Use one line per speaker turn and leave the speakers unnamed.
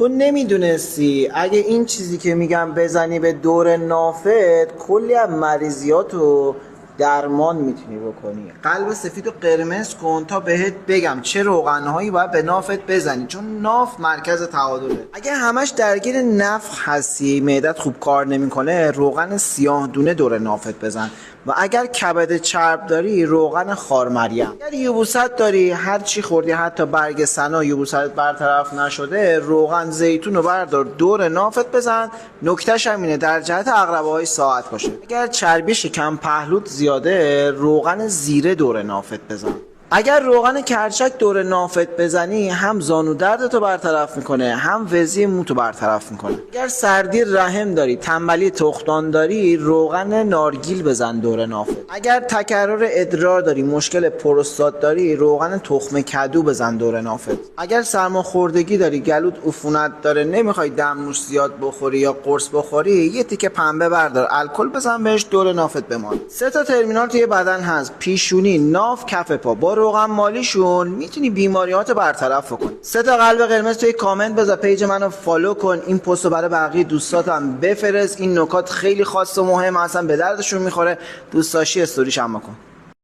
تو نمیدونستی اگه این چیزی که میگم بزنی به دور نافت کلی از مریضیاتو درمان میتونی بکنی. قلب سفید و قرمز کن تا بهت بگم چه روغنهایی باید به نافت بزنی، چون ناف مرکز تعادله. اگه همش درگیر نفخ هستی، معدت خوب کار نمیکنه، روغن سیاه دونه دور نافت بزن. و اگر کبد چرب داری، روغن خار مریم. اگر یبوست داری، هر چی خوردی حتی برگ سنا یبوست برطرف نشده، روغن زیتون رو بردار دور نافت بزن. نکتهش هم اینه در جهت عقربه‌های ساعت باشه. اگر چربی شکم پهلوت زیاده، روغن زیره دور نافت بزن. اگر روغن کرچک دور نافت بزنی، هم زانو دردتو برطرف میکنه، هم وزی موتو برطرف میکنه. اگر سردی رحم داری، تنبلی تخمدان داری، روغن نارگیل بزن دور نافت. اگر تکرر ادرار داری، مشکل پروستات داری، روغن تخم کدو بزن دور نافت. اگر سرماخوردگی داری، گلوت عفونت داره، نمیخوای دمنوش زیاد بخوری یا قرص بخوری، یه تیکه پنبه بردار، الکل بزن بهش، دور نافت بمان. 3 تا ترمینال توی بدن هست: پیشونی، ناف، کف پا. با روغن مالیشون میتونی بیماریات برطرف کنی. 3 تا قلب قرمز توی کامنت بذار، پیج منو فالو کن، این پستو برای بقیه دوستاتم بفرست. این نکات خیلی خاص و مهم، اصلا به دردشون میخوره. دوست داشتی استوریش هم کن.